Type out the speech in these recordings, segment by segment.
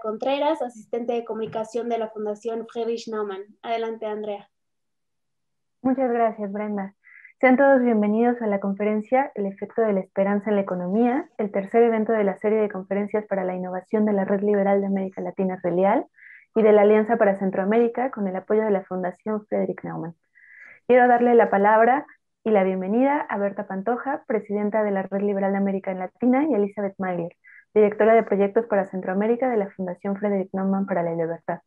Contreras, asistente de comunicación de la Fundación Friedrich Naumann. Adelante, Andrea. Muchas gracias, Brenda. Sean todos bienvenidos a la conferencia El efecto de la esperanza en la economía, el tercer evento de la serie de conferencias para la innovación de la Red Liberal de América Latina Relial y de la Alianza para Centroamérica con el apoyo de la Fundación Friedrich Naumann. Quiero darle la palabra y la bienvenida a Berta Pantoja, presidenta de la Red Liberal de América Latina, y a Elizabeth Mailer, directora de proyectos para Centroamérica de la Fundación Friedrich Naumann para la Libertad.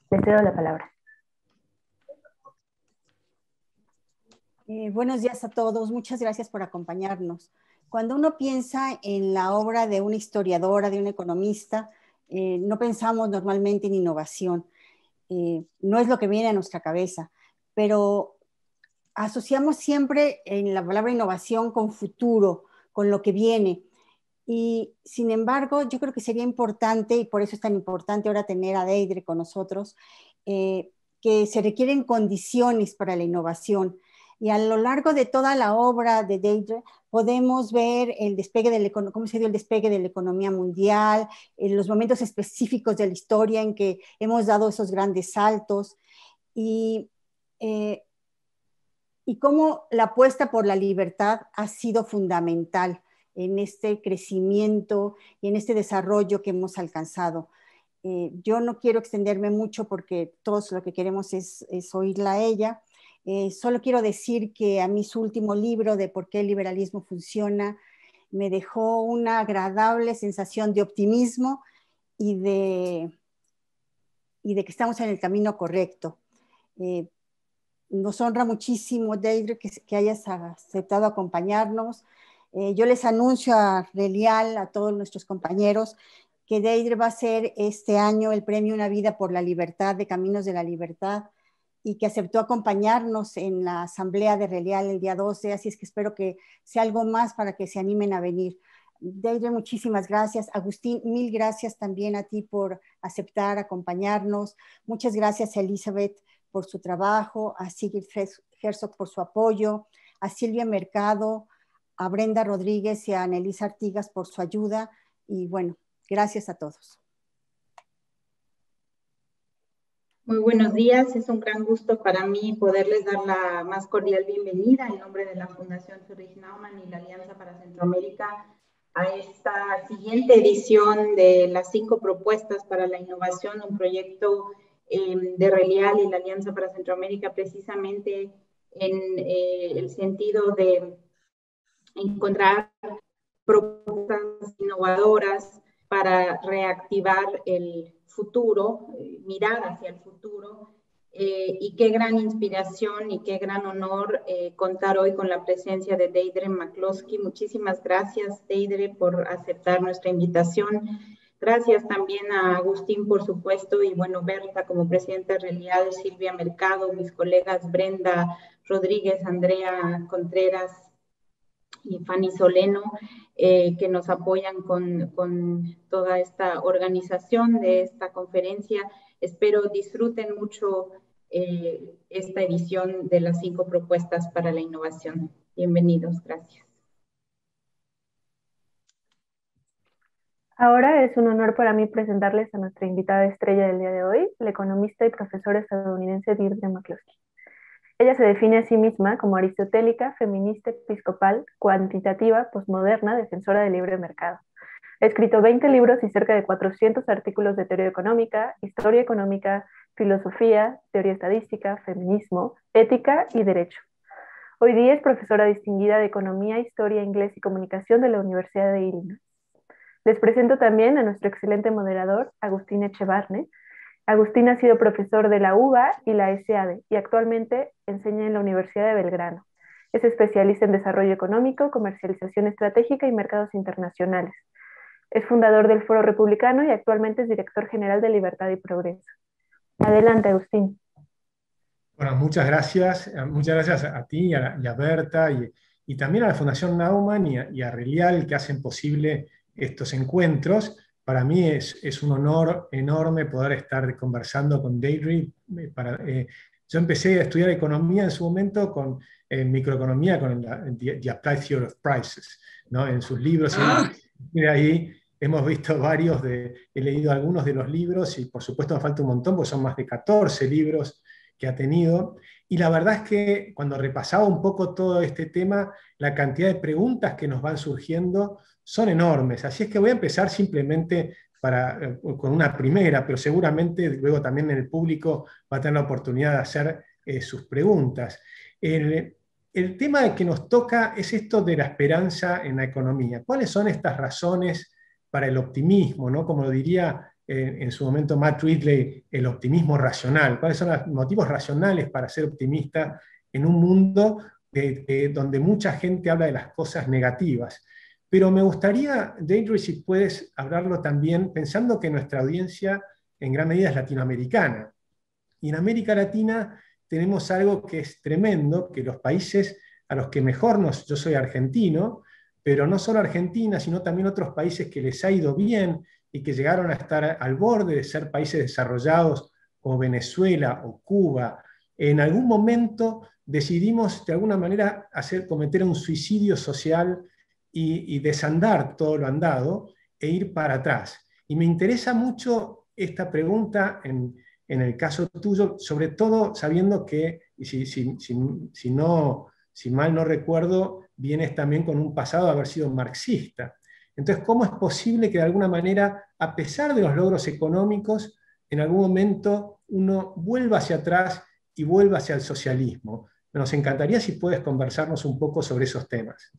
Les cedo la palabra. Buenos días a todos, muchas gracias por acompañarnos. Cuando uno piensa en la obra de una historiadora, de un economista, no pensamos normalmente en innovación. No es lo que viene a nuestra cabeza, pero asociamos siempre en la palabra innovación con futuro, con lo que viene. Y sin embargo, yo creo que sería importante, y por eso es tan importante ahora tener a Deirdre con nosotros, que se requieren condiciones para la innovación. Y a lo largo de toda la obra de Deirdre podemos ver el despegue cómo se dio el despegue de la economía mundial, en los momentos específicos de la historia en que hemos dado esos grandes saltos y cómo la apuesta por la libertad ha sido fundamental en este crecimiento y en este desarrollo que hemos alcanzado. Yo no quiero extenderme mucho porque todos lo que queremos es oírla a ella. Solo quiero decir que a mí su último libro de ¿Por qué el liberalismo funciona? Me dejó una agradable sensación de optimismo y de que estamos en el camino correcto. Nos honra muchísimo, Deirdre, que hayas aceptado acompañarnos. Yo les anuncio a Relial, a todos nuestros compañeros, que Deirdre va a ser este año el premio Una vida por la libertad de Caminos de la Libertad, y que aceptó acompañarnos en la asamblea de Relial el día 12, así es que espero que sea algo más para que se animen a venir. Deirdre, muchísimas gracias. Agustín, mil gracias también a ti por aceptar acompañarnos. Muchas gracias a Elizabeth por su trabajo, a Sigrid Herzog por su apoyo, a Silvia Mercado, a Brenda Rodríguez y a Annelisa Artigas por su ayuda. Y bueno, gracias a todos. Muy buenos días, es un gran gusto para mí poderles dar la más cordial bienvenida en nombre de la Fundación Friedrich Naumann y la Alianza para Centroamérica a esta siguiente edición de las 5 propuestas para la innovación, un proyecto de Relial y la Alianza para Centroamérica precisamente en el sentido de encontrar propuestas innovadoras para reactivar el futuro, mirar hacia el futuro, y qué gran inspiración y qué gran honor contar hoy con la presencia de Deirdre McCloskey. Muchísimas gracias, Deirdre, por aceptar nuestra invitación. Gracias también a Agustín, por supuesto, y bueno, Berta como presidenta de Realidad, Silvia Mercado, mis colegas Brenda Rodríguez, Andrea Contreras y Fanny Soleno, que nos apoyan con toda esta organización de esta conferencia. Espero disfruten mucho esta edición de las 5 propuestas para la innovación. Bienvenidos, gracias. Ahora es un honor para mí presentarles a nuestra invitada estrella del día de hoy, la economista y profesora estadounidense Deirdre McCloskey. Ella se define a sí misma como aristotélica, feminista, episcopal, cuantitativa, posmoderna, defensora del libre mercado. Ha escrito 20 libros y cerca de 400 artículos de teoría económica, historia económica, filosofía, teoría estadística, feminismo, ética y derecho. Hoy día es profesora distinguida de economía, historia, inglés y comunicación de la Universidad de Illinois. Les presento también a nuestro excelente moderador, Agustín Echevarne. Agustín ha sido profesor de la UBA y la SAD y actualmente enseña en la Universidad de Belgrano. Es especialista en desarrollo económico, comercialización estratégica y mercados internacionales. Es fundador del Foro Republicano y actualmente es director general de Libertad y Progreso. Adelante, Agustín. Bueno, muchas gracias a ti y a Berta y también a la Fundación Naumann y a Relial, que hacen posible estos encuentros. Para mí es un honor enorme poder estar conversando con Deirdre. Yo empecé a estudiar economía en su momento con microeconomía, con The Applied Theory of Prices, ¿no? En sus libros. De ahí hemos visto he leído algunos de los libros y por supuesto me falta un montón, porque son más de 14 libros que ha tenido. Y la verdad es que cuando repasaba un poco todo este tema, la cantidad de preguntas que nos van surgiendo son enormes. Así es que voy a empezar simplemente con una primera, pero seguramente luego también en el público va a tener la oportunidad de hacer sus preguntas. El tema que nos toca es esto de la esperanza en la economía. ¿Cuáles son estas razones para el optimismo, ¿no? Como lo diría en su momento Matt Ridley, el optimismo racional? ¿Cuáles son los motivos racionales para ser optimista en un mundo donde mucha gente habla de las cosas negativas? Pero me gustaría, Deirdre, si puedes hablarlo también, pensando que nuestra audiencia en gran medida es latinoamericana. Y en América Latina tenemos algo que es tremendo, que los países a los que mejor yo soy argentino, pero no solo Argentina, sino también otros países que les ha ido bien y que llegaron a estar al borde de ser países desarrollados como Venezuela o Cuba, en algún momento decidimos de alguna manera cometer un suicidio social y desandar todo lo andado e ir para atrás. Y me interesa mucho esta pregunta en el caso tuyo, sobre todo sabiendo que, si mal no recuerdo, vienes también con un pasado de haber sido marxista. Entonces, ¿cómo es posible que de alguna manera, a pesar de los logros económicos, en algún momento uno vuelva hacia atrás y vuelva hacia el socialismo? Nos encantaría si puedes conversarnos un poco sobre esos temas.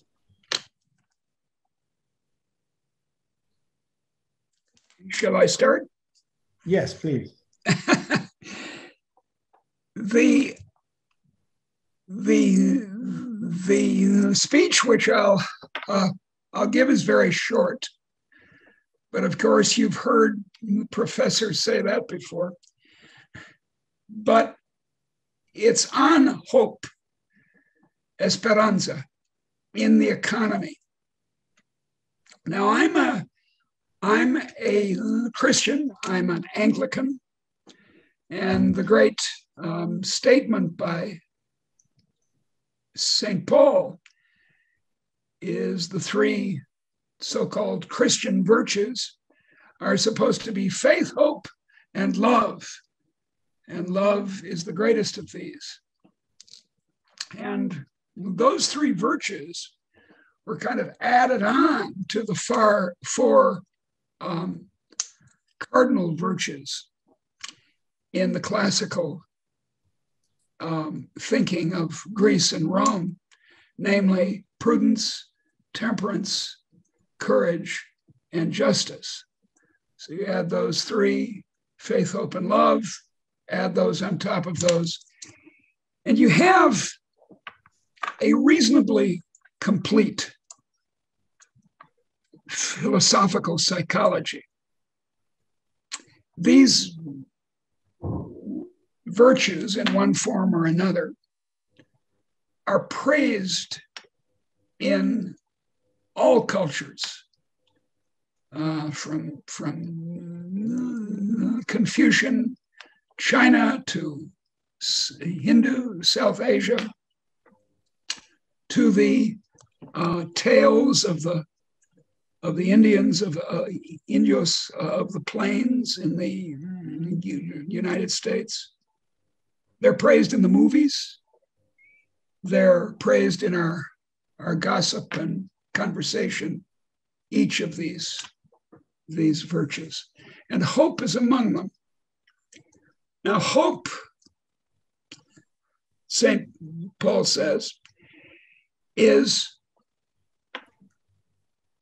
Shall I start? Yes, please. The speech which I'll give is very short, but of course you've heard professors say that before. But it's on hope, esperanza, in the economy. Now I'm a Christian. I'm an Anglican, and the great statement by St. Paul is the three so-called Christian virtues are supposed to be faith, hope, and love. And love is the greatest of these. And those three virtues were kind of added on to the four cardinal virtues in the classical thinking of Greece and Rome, namely prudence, temperance, courage, and justice. So you add those three, faith, hope, and love, add those on top of those, and you have a reasonably complete philosophical psychology. These virtues, in one form or another, are praised in all cultures, from Confucian China to Hindu, South Asia, to the tales of the Indians, of Indios of the plains in the United States. They're praised in the movies. They're praised in our gossip and conversation, each of these virtues. And hope is among them. Now, hope, St. Paul says, is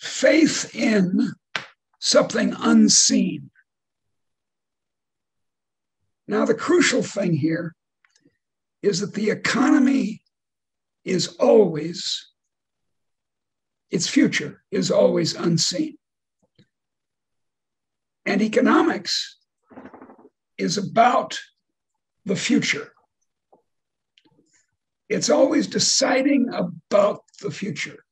faith in something unseen. Now, the crucial thing here is that the economy is always, its future is always unseen. And economics is about the future. It's always deciding about the future.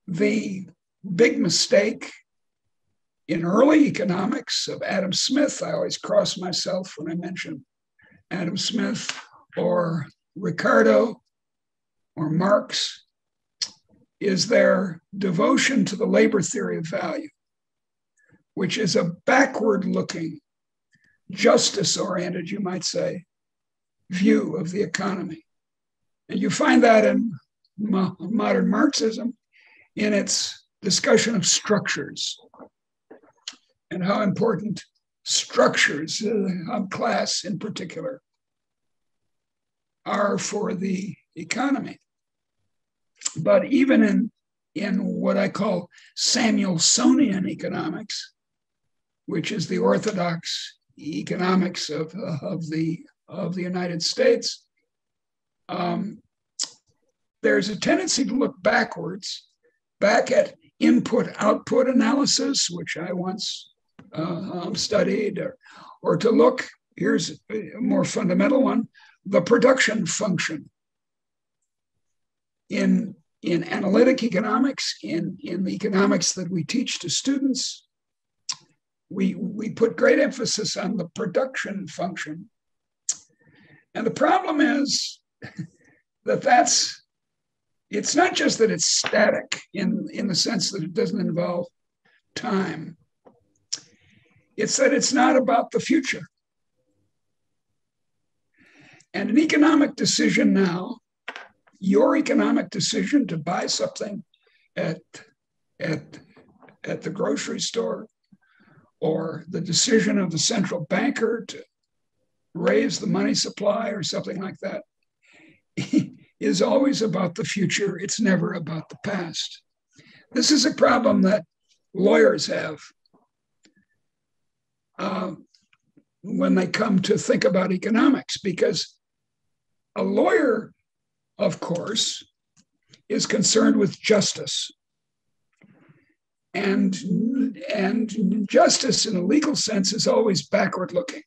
The big mistake in early economics of Adam Smith, I always cross myself when I mention Adam Smith or Ricardo or Marx, is their devotion to the labor theory of value. which is a backward-looking, justice-oriented, you might say, view of the economy. And you find that in modern Marxism in its discussion of structures and how important structures of class in particular are for the economy. But even in what I call Samuelsonian economics, which is the orthodox economics of the United States, there's a tendency to look backwards, back at input-output analysis, which I once studied, or to look, here's a more fundamental one, the production function. In analytic economics, in the economics that we teach to students, we put great emphasis on the production function. And the problem is that it's not just that it's static in the sense that it doesn't involve time. It's that it's not about the future. And an economic decision now, your economic decision to buy something at the grocery store, or the decision of the central banker to raise the money supply or something like that, is always about the future. It's never about the past. This is a problem that lawyers have when they come to think about economics, because a lawyer, of course, is concerned with justice. And justice in a legal sense is always backward looking.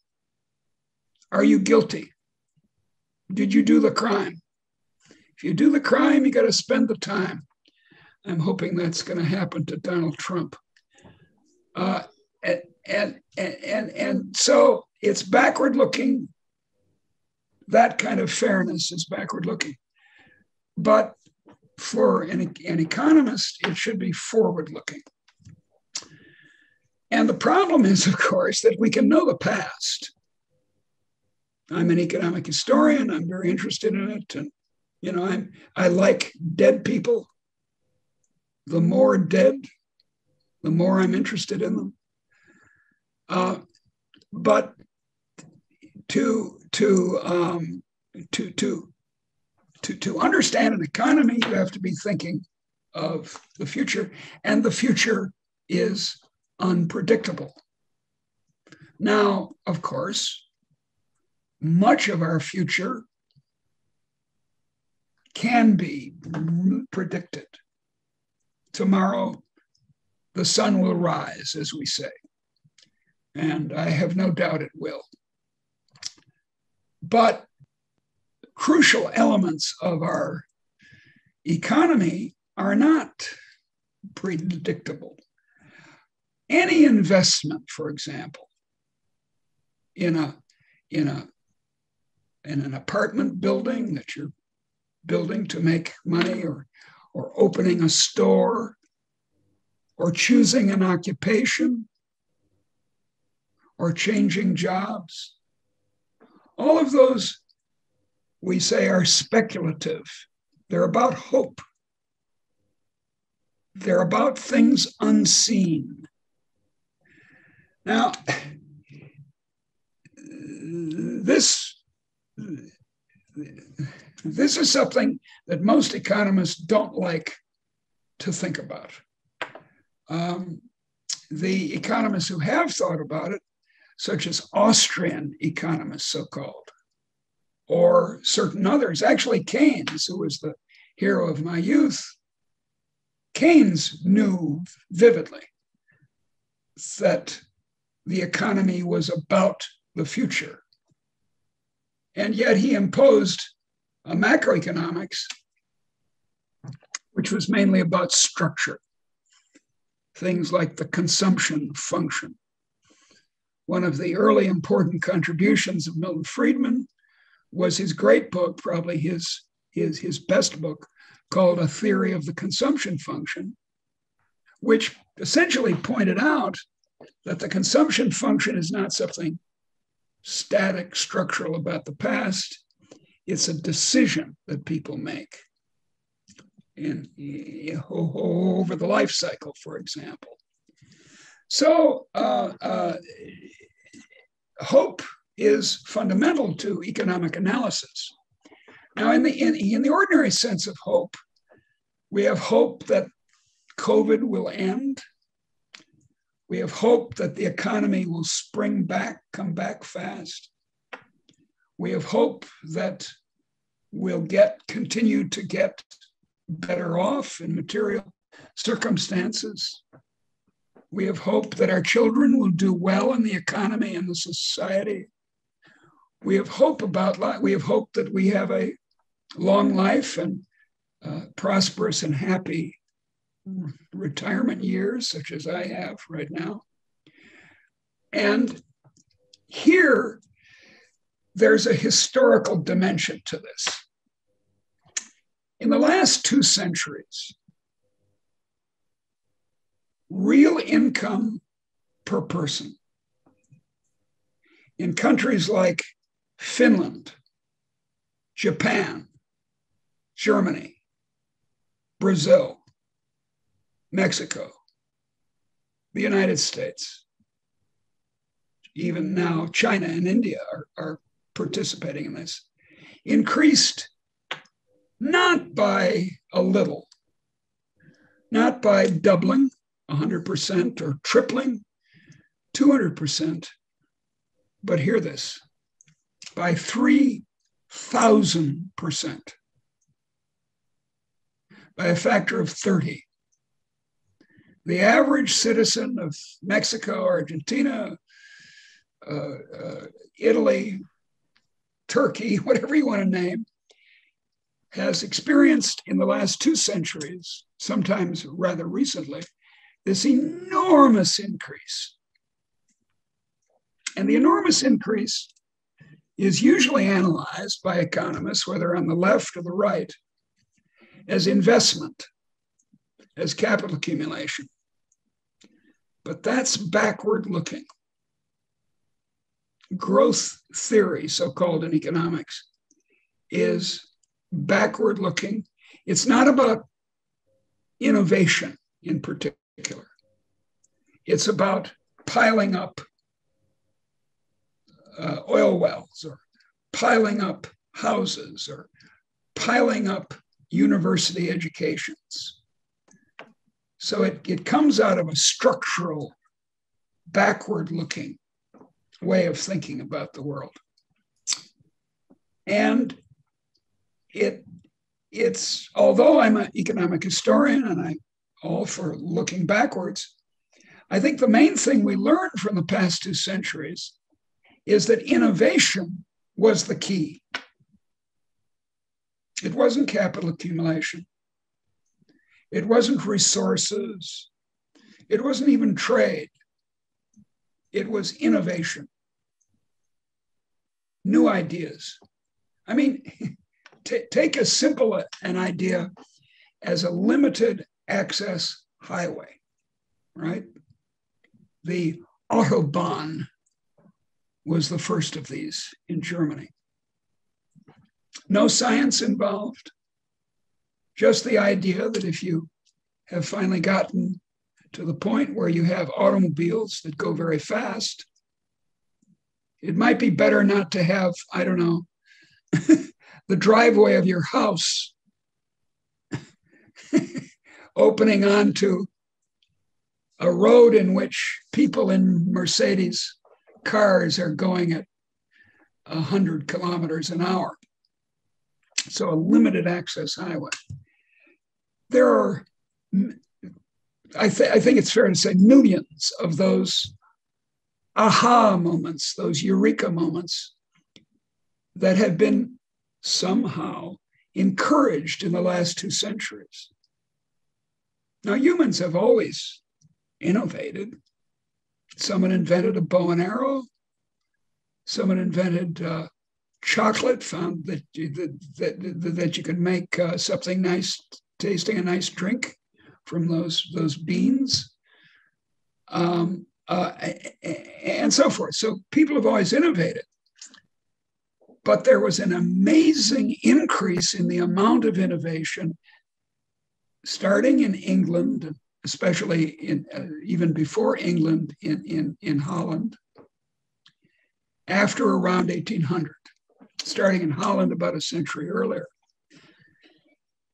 Are you guilty? Did you do the crime? If you do the crime, you got to spend the time. I'm hoping that's going to happen to Donald Trump. And so it's backward looking. That kind of fairness is backward looking. But for an economist, it should be forward looking. And the problem is, of course, that we can know the past. I'm an economic historian. I'm very interested in it. And, you know, I like dead people. The more dead, the more I'm interested in them. But to understand an economy, you have to be thinking of the future, and the future is unpredictable. Now, of course, much of our future can be predicted. Tomorrow, the sun will rise, as we say, and I have no doubt it will. But crucial elements of our economy are not predictable. Any investment, for example, in an apartment building that you're building to make money, or opening a store, or choosing an occupation, or changing jobs, all of those, we say, are speculative. They're about hope. They're about things unseen. Now, this is something that most economists don't like to think about. The economists who have thought about it, such as Austrian economists, so-called, or certain others, actually Keynes, who was the hero of my youth, Keynes knew vividly that the economy was about the future. And yet he imposed a macroeconomics, which was mainly about structure, things like the consumption function. One of the early important contributions of Milton Friedman was his great book, probably his best book, called A Theory of the Consumption Function, which essentially pointed out that the consumption function is not something static, structural about the past. It's a decision that people make over the life cycle, for example. So hope is fundamental to economic analysis. Now, in the ordinary sense of hope, we have hope that COVID will end. We have hope that the economy will spring back, come back fast. We have hope that we'll continue to get better off in material circumstances. We have hope that our children will do well in the economy and the society. We have hope that we have a long life and prosperous and happy retirement years, such as I have right now. And here, there's a historical dimension to this. In the last 2 centuries, real income per person in countries like Finland, Japan, Germany, Brazil, Mexico, the United States, even now China and India are participating in this, increased not by a little, not by doubling 100% or tripling 200%, but hear this, by 3,000%, by a factor of 30. The average citizen of Mexico, Argentina, Italy, Turkey, whatever you want to name, has experienced in the last 2 centuries, sometimes rather recently, this enormous increase. And the enormous increase is usually analyzed by economists, whether on the left or the right, as investment, as capital accumulation. But that's backward looking. Growth theory, so-called in economics, is backward looking. It's not about innovation in particular. It's about piling up oil wells, or piling up houses, or piling up university educations. So it comes out of a structural, backward-looking way of thinking about the world. And it's although I'm an economic historian and I'm all for looking backwards, I think the main thing we learned from the past 2 centuries is that innovation was the key. It wasn't capital accumulation. It wasn't resources. It wasn't even trade. It was innovation. New ideas. I mean, take as simple an idea as a limited access highway, right? The Autobahn was the first of these in Germany. No science involved, just the idea that if you have finally gotten to the point where you have automobiles that go very fast, it might be better not to have, I don't know, the driveway of your house opening onto a road in which people in Mercedes cars are going at 100 kilometers an hour. So a limited access highway. There are, I think it's fair to say, millions of those aha moments, those eureka moments that have been somehow encouraged in the last 2 centuries. Now, humans have always innovated. Someone invented a bow and arrow. Someone invented chocolate, found that you can make something nice, tasting a nice drink from those beans. and so forth. So people have always innovated. But there was an amazing increase in the amount of innovation, starting in England, especially even before England in Holland, after around 1800, starting in Holland about a century earlier.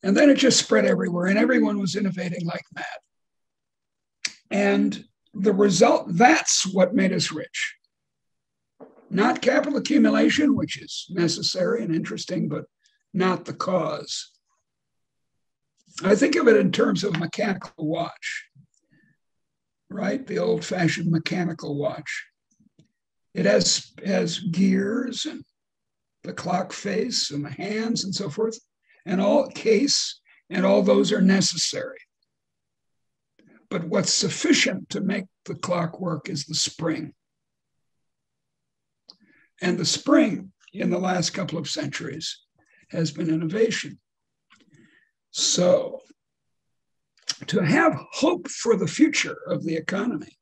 And then it just spread everywhere, and everyone was innovating like mad. And the result, that's what made us rich. Not capital accumulation, which is necessary and interesting, but not the cause. I think of it in terms of a mechanical watch, right? The old-fashioned mechanical watch. It has gears and the clock face and the hands and so forth, and all case, and all those are necessary. But what's sufficient to make the clock work is the spring. And the spring in the last couple of centuries has been innovation. So to have hope for the future of the economy,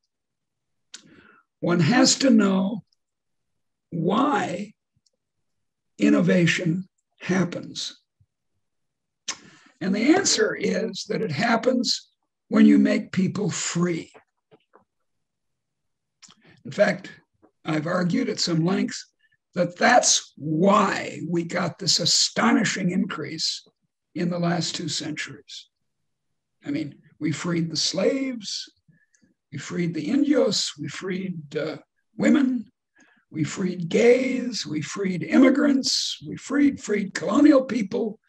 one has to know why innovation happens. And the answer is that it happens when you make people free. In fact, I've argued at some length that that's why we got this astonishing increase in the last 2 centuries. I mean, we freed the slaves, we freed the Indios, we freed women, we freed gays, we freed immigrants, we freed colonial people.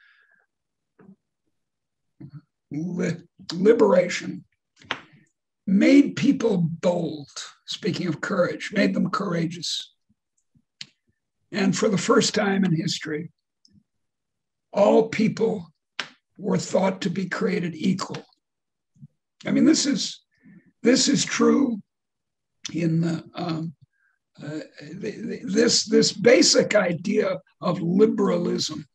Liberation made people bold, speaking of courage, made them courageous. And for the first time in history, all people were thought to be created equal. I mean, this is true in this basic idea of liberalism,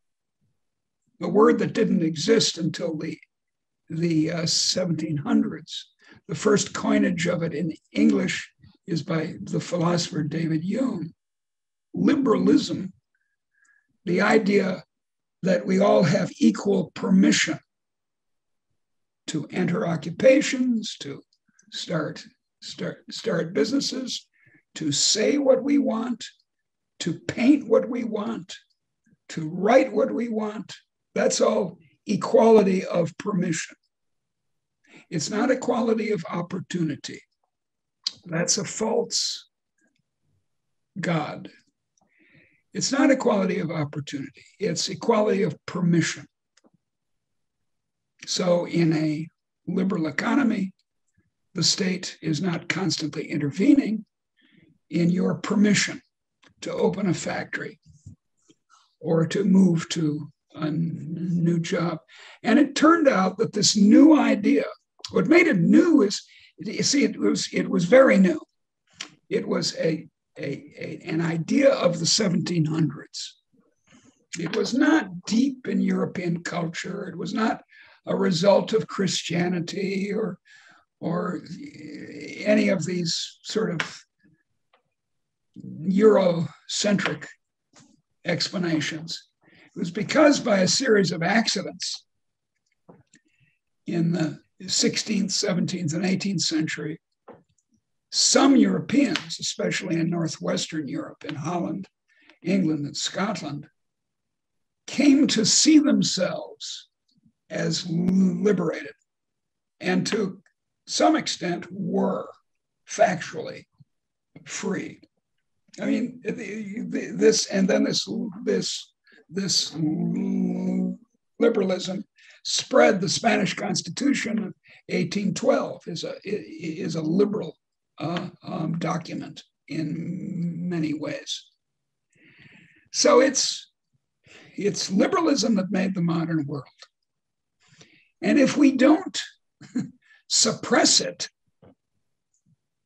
a word that didn't exist until the 1700s. The first coinage of it in English is by the philosopher David Hume. Liberalism, the idea that we all have equal permission to enter occupations, to start businesses, to say what we want, to paint what we want, to write what we want. That's all equality of permission. It's not equality of opportunity. That's a false god. It's not equality of opportunity. It's equality of permission. So in a liberal economy, the state is not constantly intervening in your permission to open a factory or to move to a new job. And it turned out that this new idea, what made it new is, you see, it was very new. It was an idea of the 1700s. It was not deep in European culture. It was not a result of Christianity or any of these sort of Eurocentric explanations. It was because by a series of accidents in the 16th, 17th, and 18th century, some Europeans, especially in Northwestern Europe, in Holland, England, and Scotland, came to see themselves as liberated and to some extent were factually free. I mean, this liberalism spread. The Spanish Constitution of 1812 is a liberal document in many ways. So it's liberalism that made the modern world. And if we don't suppress it,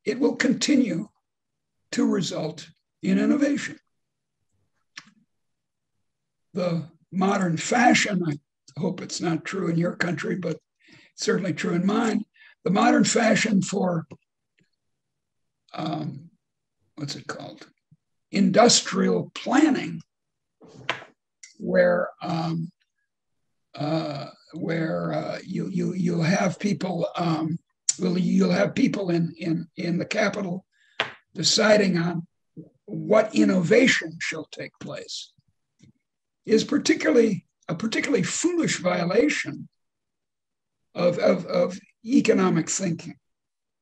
it will continue to result in innovation. The modern fashion, I hope it's not true in your country, but it's certainly true in mine, the modern fashion for what's it called? Industrial planning, where you'll have people you'll have people in the capital deciding on what innovation shall take place, is a particularly foolish violation of economic thinking.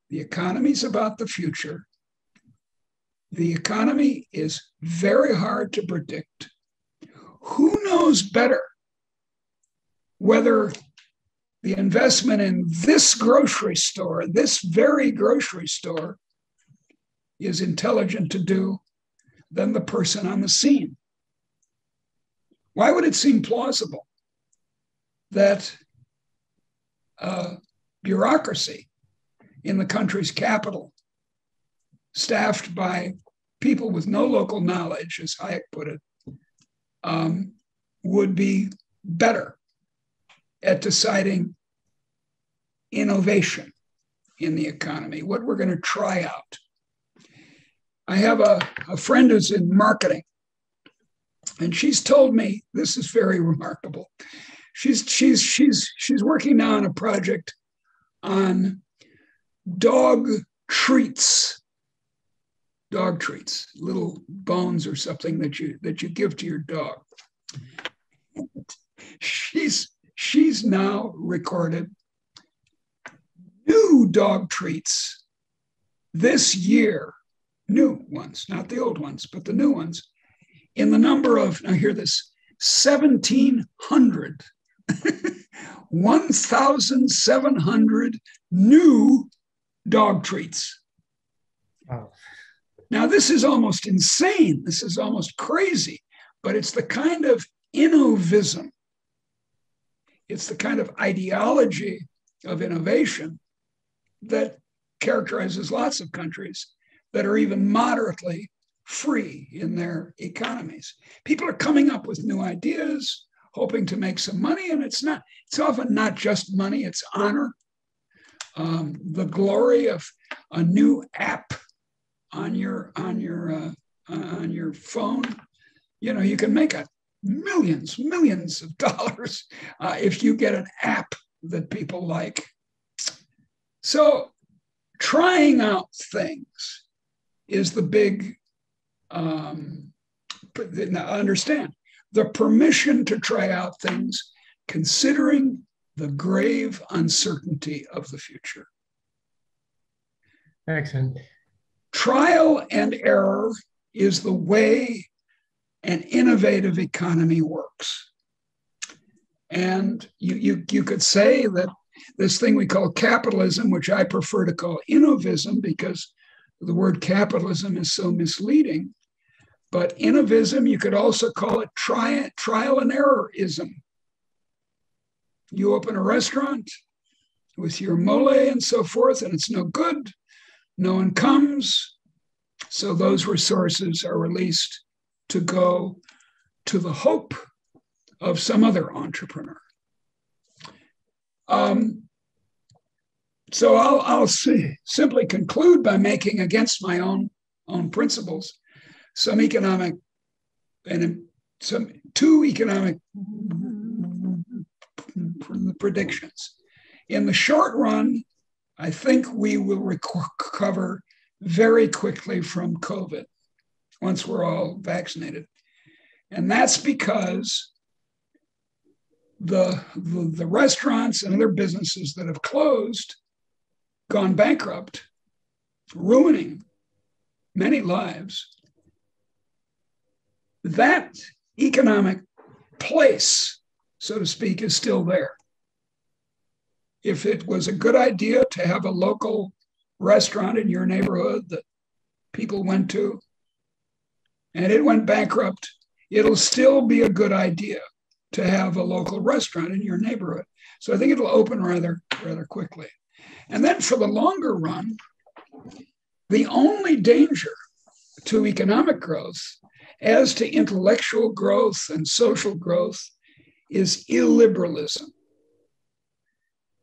The economy is about the future. The economy is very hard to predict. Who knows better whether the investment in this grocery store, this very grocery store, is intelligent to do than the person on the scene? Why would it seem plausible that bureaucracy in the country's capital, staffed by people with no local knowledge, as Hayek put it, would be better at deciding innovation in the economy, what we're going to try out? I have a friend who's in marketing, and she's told me, this is very remarkable. She's working now on a project on dog treats, little bones or something that you give to your dog. She's now recorded new dog treats this year, new ones, not the old ones, but the new ones, in the number of, now hear this, 1,700. 1,700 new dog treats. Wow. Now, this is almost insane. This is almost crazy, but it's the kind of innovism. It's the kind of ideology of innovation that characterizes lots of countries that are even moderately free in their economies. People are coming up with new ideas, hoping to make some money, and it's often not just money, it's honor. The glory of a new app on your phone. You know, you can make millions of dollars if you get an app that people like. So trying out things is the big, now understand, the permission to try out things, considering the grave uncertainty of the future. Excellent. Trial and error is the way an innovative economy works. And you could say that this thing we call capitalism, which I prefer to call innovism because the word capitalism is so misleading, but innovism, you could also call it trial and error-ism. You open a restaurant with your mole and so forth, and it's no good. No one comes. So those resources are released to go to the hope of some other entrepreneur. So I'll simply conclude by making, against my own principles, two economic predictions. In the short run, I think we will recover very quickly from COVID once we're all vaccinated. And that's because the restaurants and other businesses that have closed, gone bankrupt, ruining many lives, that economic place, so to speak, is still there. If it was a good idea to have a local restaurant in your neighborhood that people went to, and it went bankrupt, it'll still be a good idea to have a local restaurant in your neighborhood. So I think it'll open rather quickly. And then for the longer run, the only danger to economic growth, as to intellectual growth and social growth, is illiberalism,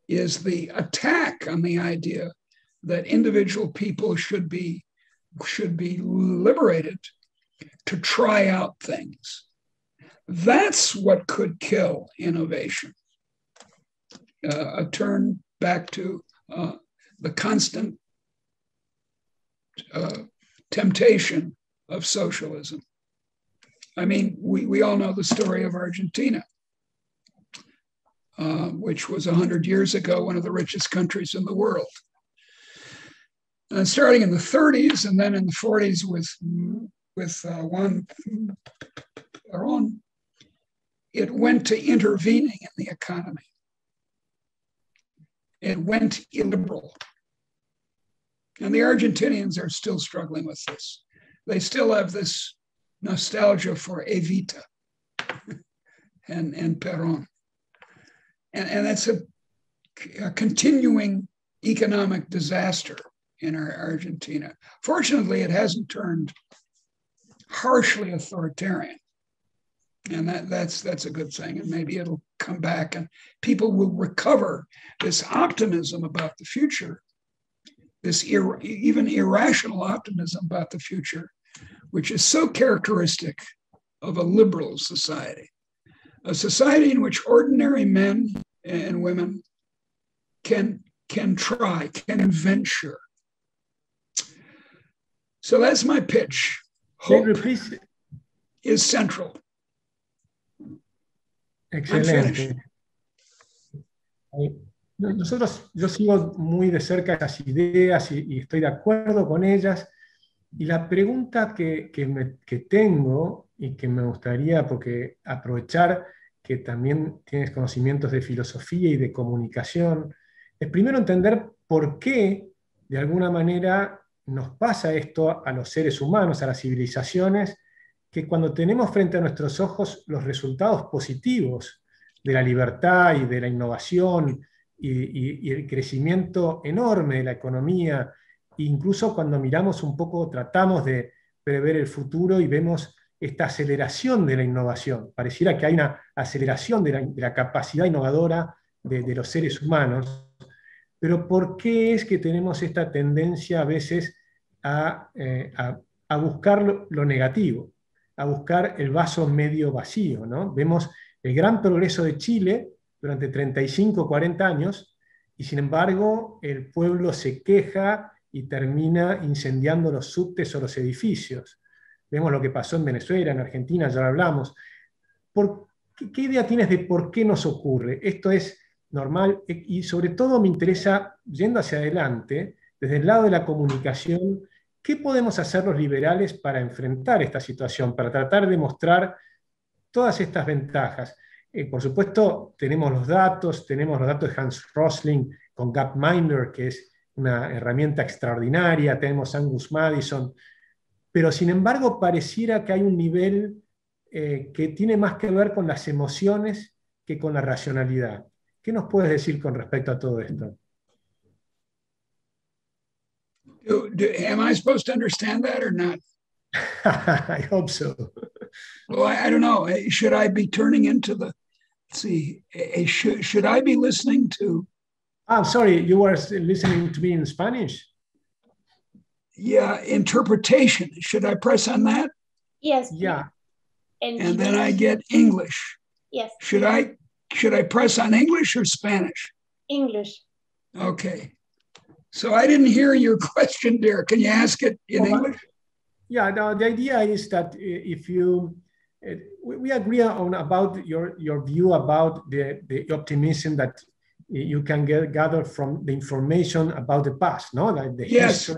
is the attack on the idea that individual people should be should be liberated to try out things. That's what could kill innovation. A turn back to the constant temptation of socialism. I mean, we all know the story of Argentina, which was 100 years ago one of the richest countries in the world. And starting in the 30s and then in the 40s with Juan Perón, it went to intervening in the economy. It went illiberal. And the Argentinians are still struggling with this. They still have this nostalgia for Evita and Perón. And that's a continuing economic disaster in Argentina. Fortunately, it hasn't turned harshly authoritarian. And that's a good thing. And maybe it'll come back and people will recover this optimism about the future, this even irrational optimism about the future, which is so characteristic of a liberal society, a society in which ordinary men and women can try, can venture. So that's my pitch. Hope is central. Excelente. Yo sigo muy de cerca esas ideas y estoy de acuerdo con ellas. Y la pregunta que tengo y que me gustaría, porque aprovechar que también tienes conocimientos de filosofía y de comunicación, es primero entender por qué, de alguna manera, nos pasa esto a los seres humanos, a las civilizaciones, que cuando tenemos frente a nuestros ojos los resultados positivos de la libertad y de la innovación y el crecimiento enorme de la economía, incluso cuando miramos un poco, tratamos de prever el futuro y vemos esta aceleración de la innovación. Pareciera que hay una aceleración de la capacidad innovadora de los seres humanos, pero ¿por qué es que tenemos esta tendencia a veces a buscar lo negativo, a buscar el vaso medio vacío, ¿no? Vemos el gran progreso de Chile durante 35, 40 años, y sin embargo el pueblo se queja y termina incendiando los subtes o los edificios. Vemos lo que pasó en Venezuela, en Argentina, ya lo hablamos. ¿Qué idea tienes de por qué nos ocurre? ¿Esto es normal? Y sobre todo me interesa, yendo hacia adelante, desde el lado de la comunicación, ¿qué podemos hacer los liberales para enfrentar esta situación, para tratar de mostrar todas estas ventajas? Por supuesto, tenemos los datos de Hans Rosling con Gapminder, que es una herramienta extraordinaria, tenemos Angus Madison, pero sin embargo pareciera que hay un nivel que tiene más que ver con las emociones que con la racionalidad. ¿Qué nos puedes decir con respecto a todo esto? Am I supposed to understand that or not? I hope so. Well, I don't know. Should I be turning into the, let's see, should I be listening to? I'm sorry, you were listening to me in Spanish? Yeah, interpretation. Should I press on that? Yes. Yeah. And then I get English. Yes. Should I press on English or Spanish? English. Okay. So I didn't hear your question, dear. Can you ask it in English? Yeah, no, the idea is that if you, we agree on about your view about the optimism that you can gather from the information about the past, no? Like the history,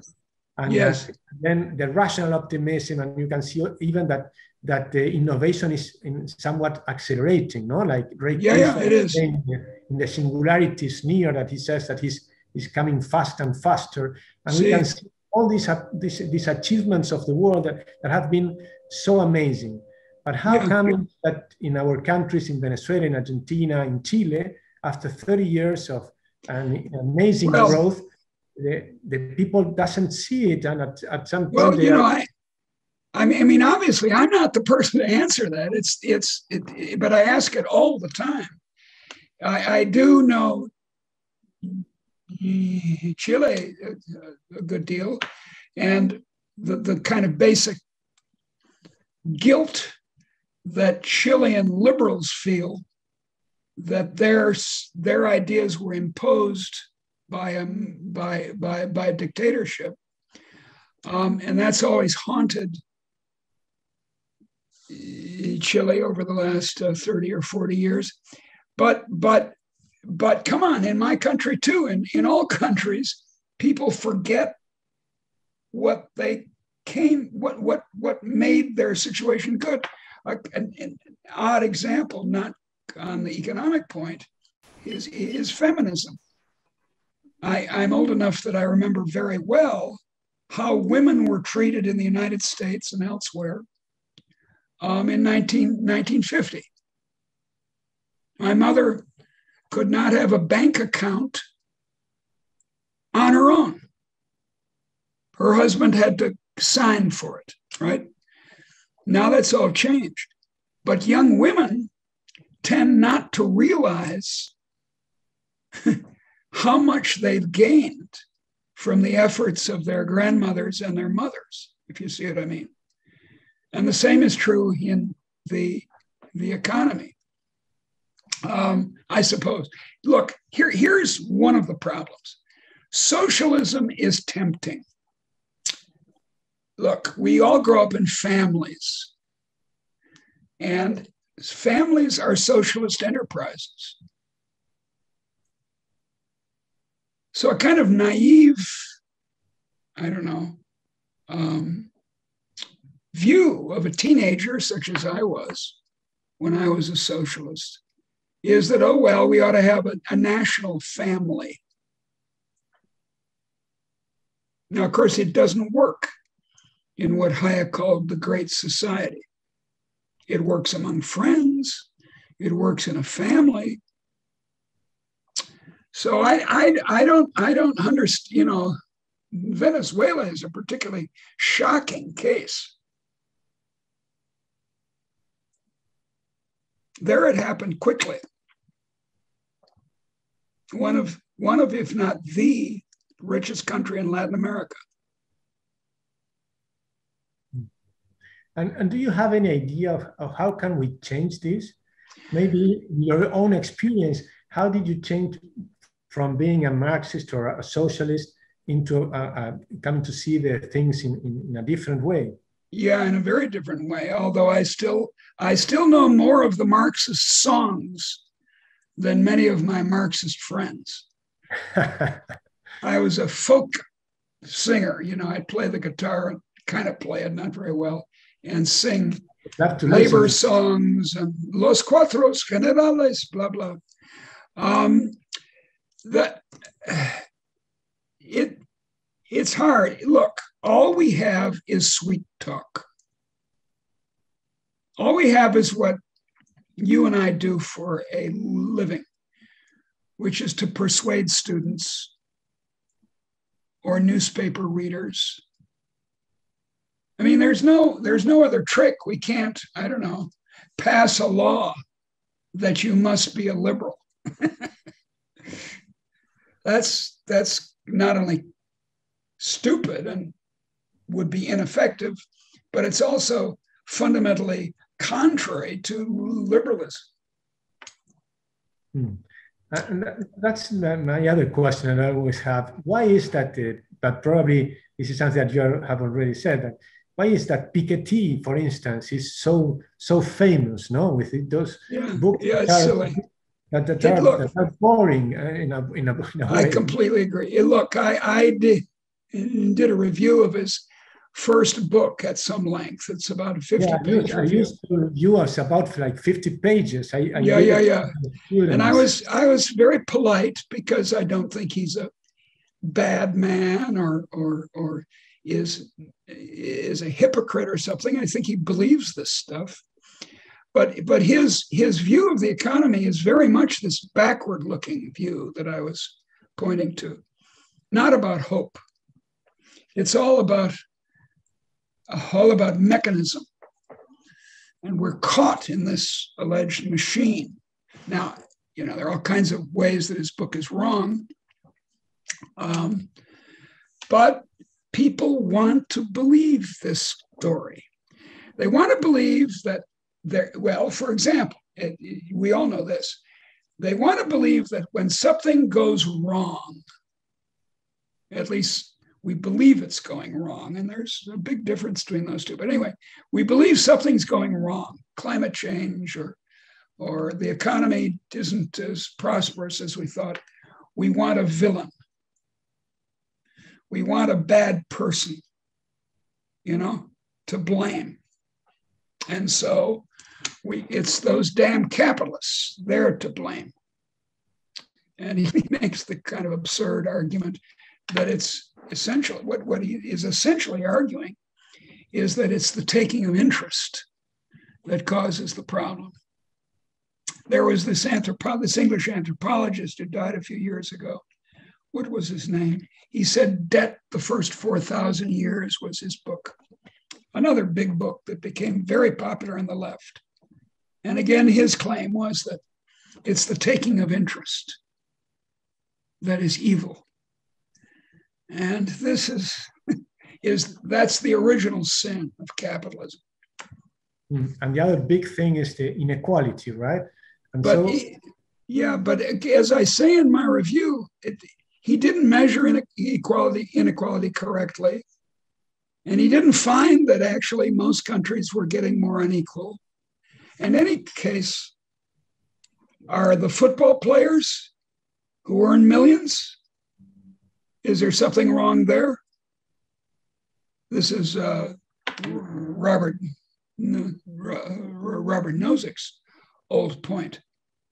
and then the rational optimism, and you can see even that the innovation is somewhat accelerating, no? Like Ray it is. In the singularity is near, that he says that he's coming faster and faster, and we can see all these achievements of the world that have been so amazing. But how come that in our countries, in Venezuela, in Argentina, in Chile, after 30 years of an amazing growth, the people doesn't see it, and at some point I mean, obviously, I'm not the person to answer that. But I ask it all the time. I do know Chile a good deal, and the kind of basic guilt that Chilean liberals feel that their ideas were imposed by a dictatorship, and that's always haunted Chile over the last 30 or 40 years. But come on, in my country too, and in all countries, people forget what made their situation good. An odd example, not on the economic point, is feminism. I'm old enough that I remember very well how women were treated in the United States and elsewhere in 1950. My mother could not have a bank account on her own. Her husband had to sign for it, right? Now that's all changed. But young women tend not to realize how much they've gained from the efforts of their grandmothers and their mothers, if you see what I mean. And the same is true in the economy, I suppose. Look, here's one of the problems. Socialism is tempting. Look, we all grow up in families, and families are socialist enterprises. So a kind of naive, view of a teenager, such as I was when I was a socialist, is that, oh, well, we ought to have a national family. Now, of course, it doesn't work in what Hayek called the Great Society. It works among friends. It works in a family. So I don't understand. Venezuela is a particularly shocking case. There it happened quickly. One of, if not the richest country in Latin America. And do you have any idea of how can we change this? Maybe your own experience, how did you change from being a Marxist or a socialist into coming to see the things in a different way? Yeah, in a very different way, although I still know more of the Marxist songs than many of my Marxist friends. I was a folk singer, I'd play the guitar, kind of play it, not very well, and sing labor songs and Los Cuatros Generales, blah, blah. It's hard. Look, all we have is sweet talk. All we have is what you and I do for a living, which is to persuade students or newspaper readers. I mean, there's no other trick. We can't, pass a law that you must be a liberal. That's not only stupid and would be ineffective, but it's also fundamentally contrary to liberalism. And that's my other question that I always have. Why is that? But probably this is something that you have already said. That why is that Piketty, for instance, is so famous? No, with those books that are boring in a way. I completely agree. Look, I did a review of his first book at some length. It's about a 50-page review. I used to review us about like 50 pages. And I was very polite because I don't think he's a bad man or is a hypocrite or something. I think he believes this stuff. But his view of the economy is very much this backward-looking view that I was pointing to, not about hope. It's all about mechanism. And we're caught in this alleged machine. Now, there are all kinds of ways that his book is wrong. But people want to believe this story. They want to believe that well, for example, we all know this. They want to believe that when something goes wrong, at least we believe it's going wrong, and there's a big difference between those two. But anyway, we believe something's going wrong, climate change or the economy isn't as prosperous as we thought. We want a villain. We want a bad person, to blame. And so it's those damn capitalists, they're to blame. And he makes the kind of absurd argument that it's essential. What he is essentially arguing is that it's the taking of interest that causes the problem. There was this English anthropologist who died a few years ago. What was his name? He said Debt the First 4,000 Years was his book. Another big book that became very popular on the left. And again, his claim was that it's the taking of interest that is evil. And this that's the original sin of capitalism. And the other big thing is the inequality, right? And but as I say in my review, he didn't measure inequality correctly. And he didn't find that actually most countries were getting more unequal. In any case, are the football players who earn millions? Is there something wrong there? This is Robert Nozick's old point.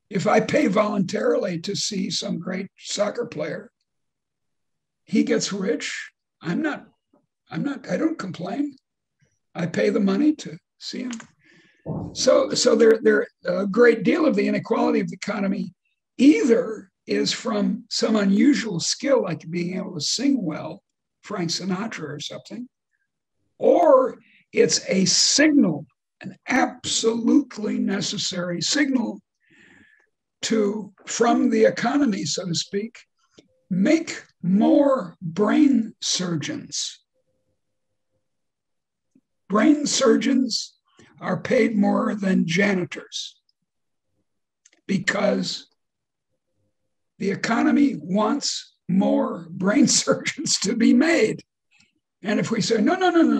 If I pay voluntarily to see some great soccer player, he gets rich. I don't complain. I pay the money to see him. So there a great deal of the inequality of the economy either is from some unusual skill, like being able to sing well, Frank Sinatra or something, or it's a signal, an absolutely necessary signal from the economy, so to speak, make more brain surgeons. Brain surgeons are paid more than janitors because the economy wants more brain surgeons to be made. And if we say, no,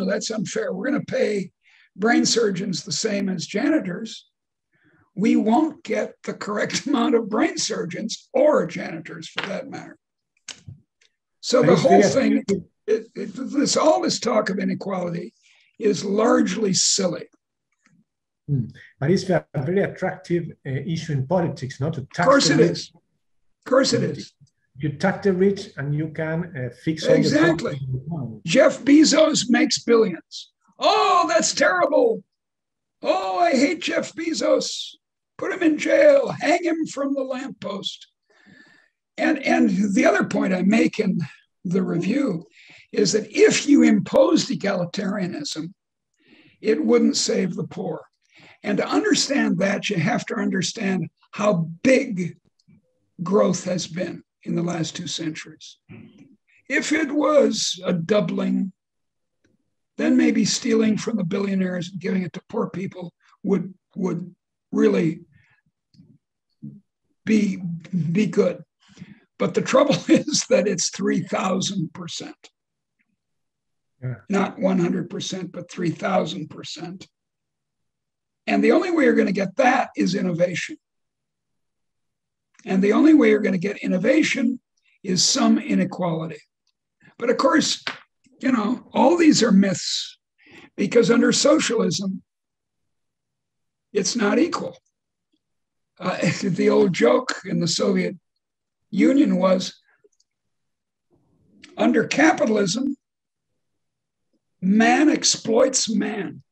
that's unfair, we're going to pay brain surgeons the same as janitors, we won't get the correct amount of brain surgeons or janitors for that matter. So the whole thing, all this talk of inequality is largely silly. But it's a very attractive issue in politics, not to tax. Of course it is. Of course it is. You tax the rich and you can fix all exactly. the problems. Jeff Bezos makes billions. Oh, that's terrible. Oh, I hate Jeff Bezos. Put him in jail. Hang him from the lamppost. And the other point I make in the review is that if you imposed egalitarianism, it wouldn't save the poor. And to understand that, you have to understand how big growth has been in the last 2 centuries. If it was a doubling, then maybe stealing from the billionaires and giving it to poor people would really be good. But the trouble is that it's 3,000%. Yeah. Not 100%, but 3,000%. And the only way you're going to get that is innovation. And the only way you're going to get innovation is some inequality. But of course, all these are myths because under socialism, it's not equal. The old joke in the Soviet Union was, under capitalism, man exploits man.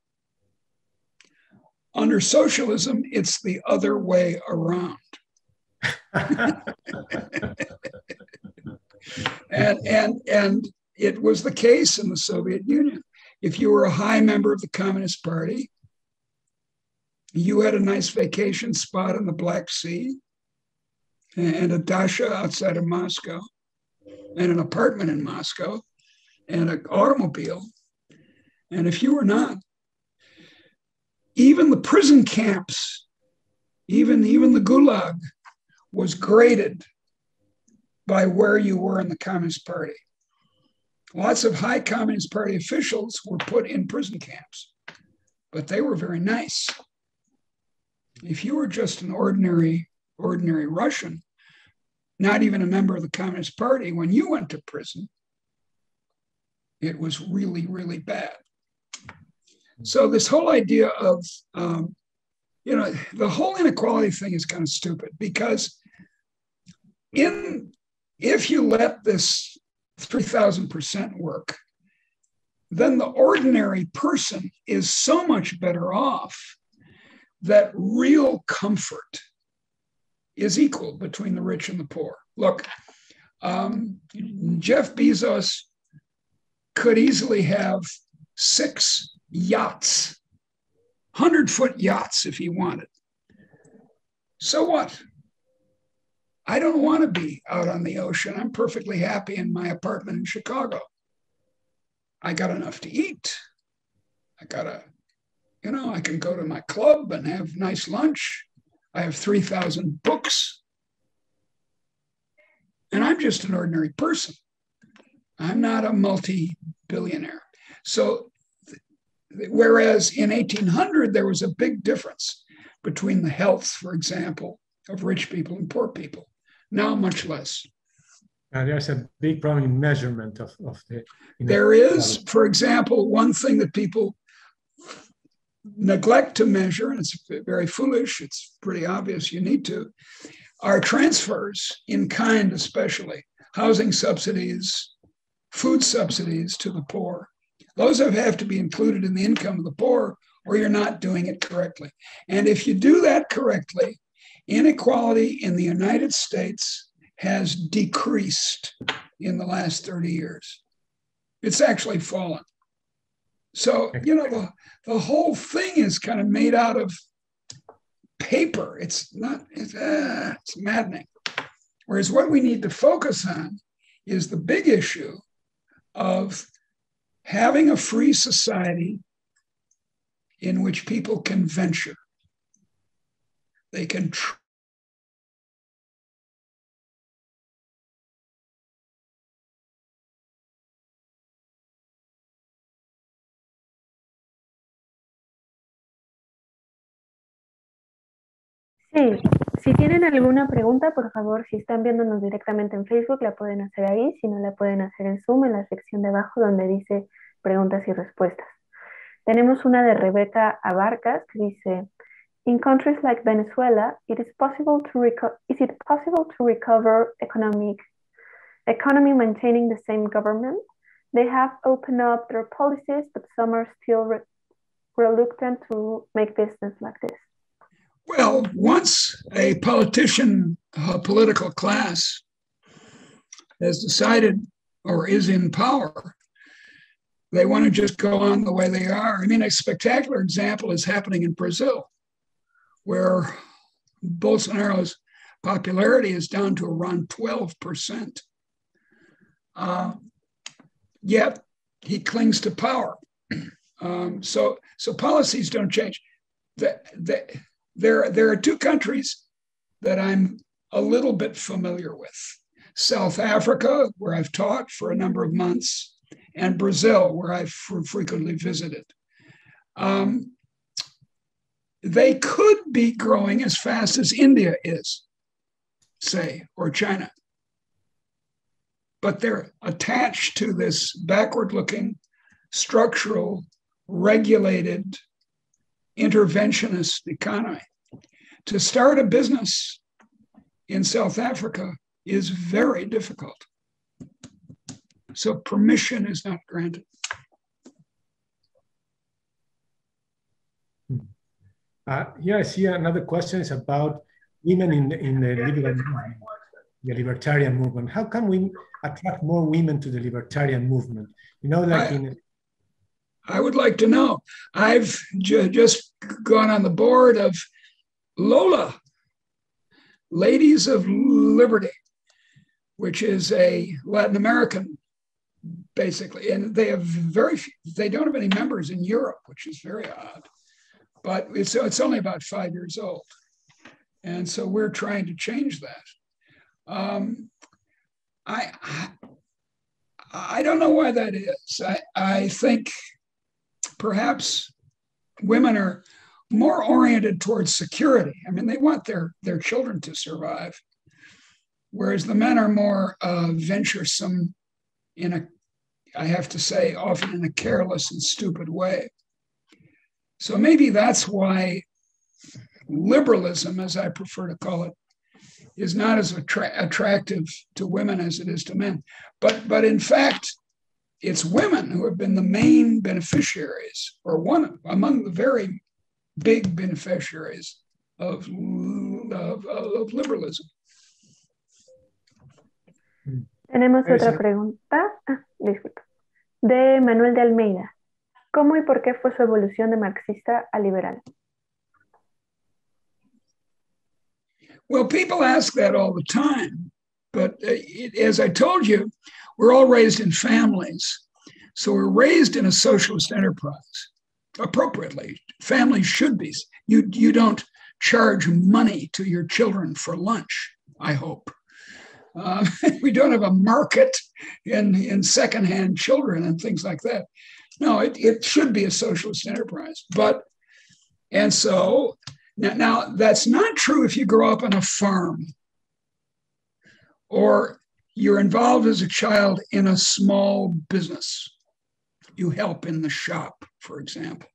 Under socialism, it's the other way around. and it was the case in the Soviet Union. If you were a high member of the Communist Party, you had a nice vacation spot in the Black Sea and a dacha outside of Moscow and an apartment in Moscow. and an automobile. And if you were not, even the prison camps, even the Gulag was graded by where you were in the Communist Party. Lots of high Communist Party officials were put in prison camps, but they were very nice. If you were just an ordinary Russian, not even a member of the Communist Party, when you went to prison, it was really, really bad. So this whole idea of, the whole inequality thing is kind of stupid, because if you let this 3,000% work, then the ordinary person is so much better off that real comfort is equal between the rich and the poor. Look, Jeff Bezos could easily have 6 yachts, 100-foot yachts if he wanted. So what? I don't want to be out on the ocean. I'm perfectly happy in my apartment in Chicago. I got enough to eat. I can go to my club and have nice lunch. I have 3,000 books. And I'm just an ordinary person. I'm not a multi-billionaire. So, whereas in 1800, there was a big difference between the health, for example, of rich people and poor people. Now, much less. There's a big problem in measurement of the... There is, for example, one thing that people neglect to measure, and it's very foolish, it's pretty obvious you need to, are transfers in kind, especially housing subsidies, food subsidies to the poor. Those have to be included in the income of the poor, or you're not doing it correctly. And if you do that correctly, inequality in the United States has decreased in the last 30 years. It's actually fallen. So, the whole thing is kind of made out of paper. It's maddening. Whereas what we need to focus on is the big issue of having a free society in which people can venture. They can Sí, si tienen alguna pregunta, por favor, si están viéndonos directamente en Facebook, la pueden hacer ahí, si no la pueden hacer en Zoom, en la sección de abajo donde dice preguntas y respuestas. Tenemos una de Rebeca Abarcas que dice, in countries like Venezuela, is it possible to recover economy maintaining the same government? They have opened up their policies, but some are still reluctant to make business like this. Well, once a political class has decided or is in power, they want to just go on the way they are. I mean, a spectacular example is happening in Brazil, where Bolsonaro's popularity is down to around 12%. Yet he clings to power. So policies don't change. There are 2 countries that I'm a little bit familiar with. South Africa, where I've taught for a number of months, and Brazil, where I've frequently visited. They could be growing as fast as India is, say, or China. But they're attached to this backward-looking, structural, regulated, interventionist economy. To start a business in South Africa is very difficult. So permission is not granted. Here I see another question is about women in the libertarian movement. How can we attract more women to the libertarian movement? I would like to know. I've just gone on the board of Lola, Ladies of Liberty, which is a Latin American basically. And they don't have any members in Europe, which is very odd. But it's only about 5 years old. And so we're trying to change that. I don't know why that is. I think perhaps women are more oriented towards security. I mean, they want their children to survive, whereas the men are more venturesome I have to say, often in a careless and stupid way. So maybe that's why liberalism, as I prefer to call it, is not as attractive to women as it is to men. But in fact, it's women who have been the main beneficiaries, or one among the very big beneficiaries of liberalism. Tenemos otra pregunta, disculpa, de Manuel de Almeida. ¿Cómo y por qué fue su evolución de marxista a liberal? Well, people ask that all the time, but as I told you, we're all raised in families. So we're raised in a socialist enterprise, appropriately. Families should be. You don't charge money to your children for lunch, I hope. We don't have a market in secondhand children and things like that. No, it should be a socialist enterprise. And so now that's not true if you grow up on a farm or you're involved as a child in a small business. You help in the shop, for example.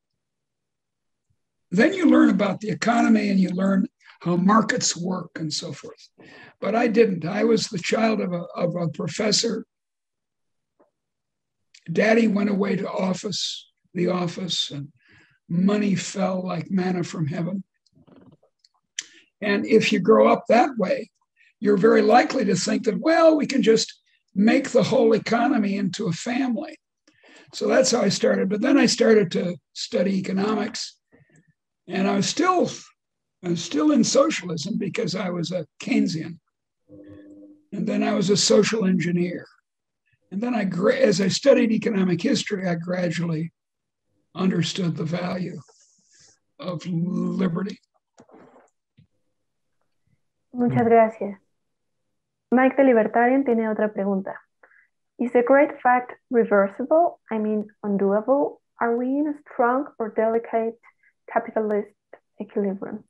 Then you learn about the economy and you learn how markets work and so forth. But I didn't. I was the child of a professor. Daddy went away to the office, and money fell like manna from heaven. And if you grow up that way, you're very likely to think that, well, we can just make the whole economy into a family. So that's how I started. But then I started to study economics, and I was still in socialism because I was a Keynesian. And then I was a social engineer. And then as I studied economic history, I gradually understood the value of liberty. Muchas gracias. Mike the Libertarian tiene otra pregunta. Is the great fact reversible? I mean, undoable? Are we in a strong or delicate capitalist equilibrium?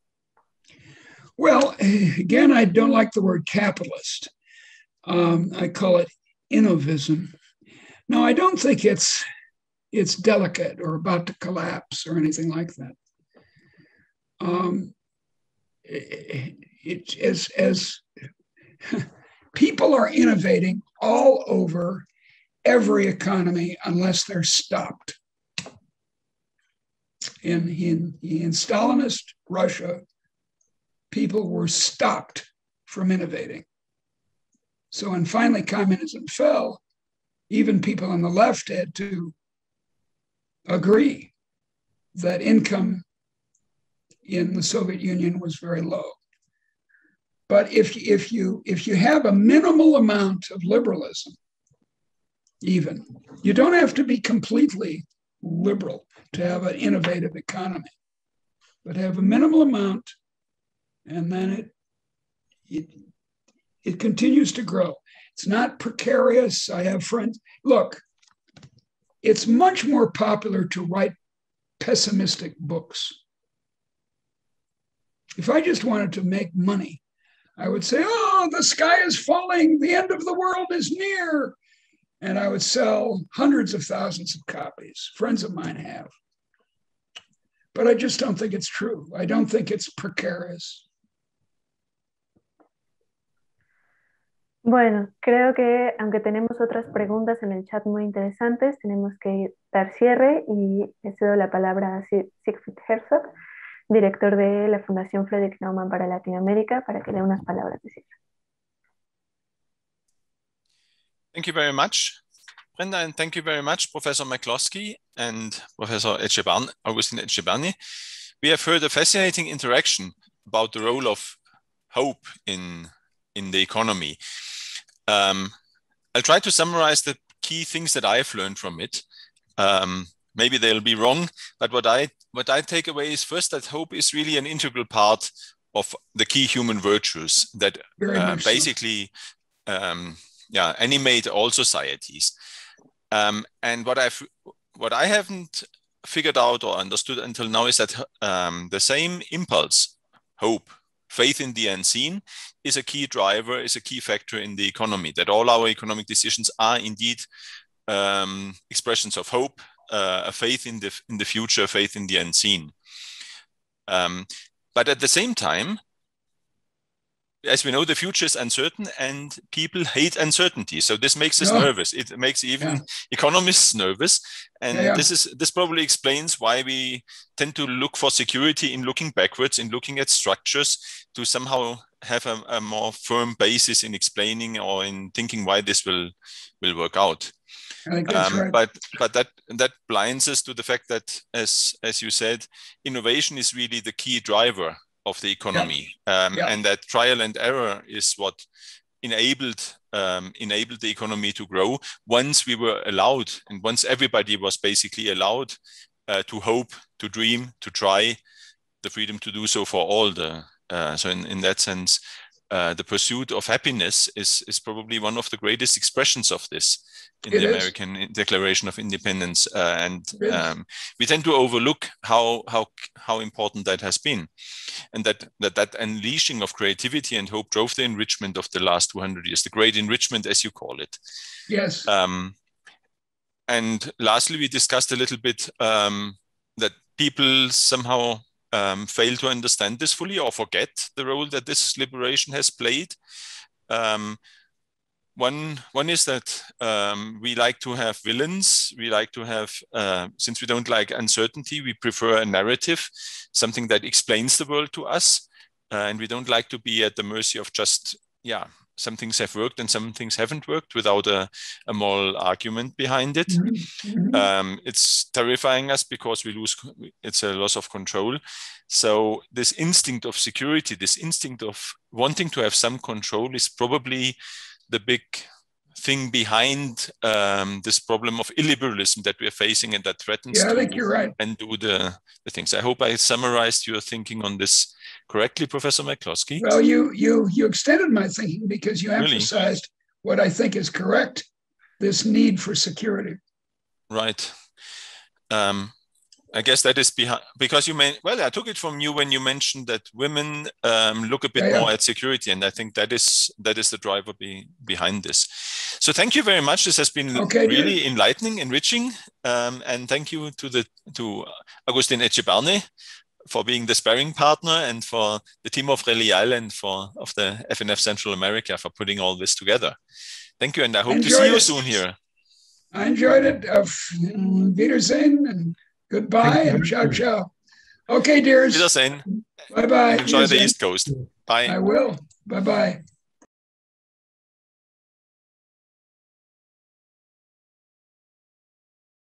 Well, again, I don't like the word capitalist. I call it innovism. No, I don't think it's delicate or about to collapse or anything like that. As people are innovating all over every economy unless they're stopped. In Stalinist Russia, people were stopped from innovating. So when finally communism fell, even people on the left had to agree that income in the Soviet Union was very low. But if you have a minimal amount of liberalism, even, you don't have to be completely liberal to have an innovative economy, but have a minimal amount, and then it continues to grow. It's not precarious. I have friends. Look, it's much more popular to write pessimistic books. If I just wanted to make money, I would say, oh, the sky is falling. The end of the world is near. And I would sell hundreds of thousands of copies. Friends of mine have. But I just don't think it's true. I don't think it's precarious. Bueno, creo que aunque tenemos otras preguntas en el chat muy interesantes, tenemos que dar cierre y le cedo la palabra a Siegfried Herzog, director de la Fundación Friedrich Naumann para Latinoamérica, para que dé unas palabras de cierre. Thank you very much, Brenda, and thank you very much, Professor McCloskey and Professor Augustin Echebani. We have heard a fascinating interaction about the role of hope in the economy. I'll try to summarize the key things that I've learned from it. Maybe they'll be wrong, but what I take away is first that hope is really an integral part of the key human virtues that basically animate all societies. And what I haven't figured out or understood until now is that the same impulse, hope, faith in the unseen, is a key driver, is a key factor in the economy, that all our economic decisions are indeed expressions of hope, a faith in the future, faith in the unseen. But at the same time, as we know, the future is uncertain and people hate uncertainty. So this makes us nervous. It makes even economists nervous. And this probably explains why we tend to look for security in looking backwards, in looking at structures to somehow have a more firm basis in explaining or in thinking why this will work out. I think that's right. But that blinds us to the fact that, as you said, innovation is really the key driver of the economy, and that trial and error is what enabled the economy to grow once we were allowed, and once everybody was basically allowed to hope, to dream, to try, the freedom to do so for all. So in that sense, the pursuit of happiness is probably one of the greatest expressions of this in the American Declaration of Independence, and we tend to overlook how important that has been, and that unleashing of creativity and hope drove the enrichment of the last 200 years, the great enrichment, as you call it. Yes. And lastly, we discussed a little bit that people somehow fail to understand this fully or forget the role that this liberation has played. One is that we like to have villains. We like to have, since we don't like uncertainty, we prefer a narrative, something that explains the world to us. And we don't like to be at the mercy of just, some things have worked and some things haven't worked without a moral argument behind it. It's terrifying us because it's a loss of control. So this instinct of security, this instinct of wanting to have some control is probably the big thing behind this problem of illiberalism that we're facing and that threatens I think you're right. And do the things. I hope I summarized your thinking on this correctly, Professor McCloskey. Well, you extended my thinking because you emphasized what I think is correct, this need for security. Right. I guess that is because I took it from you when you mentioned that women look a bit more at security, and I think that is the driver behind this. So thank you very much. This has been really enlightening, enriching, and thank you to Agustin Echebarne for being the sparring partner, and for the team of Relial and of the FNF Central America for putting all this together. Thank you, and I hope to see you soon here. I enjoyed it. Wiedersehen and goodbye and ciao, ciao. Okay, dears. Wiedersehen. Bye-bye. Enjoy the East Coast. Bye. I will. Bye-bye.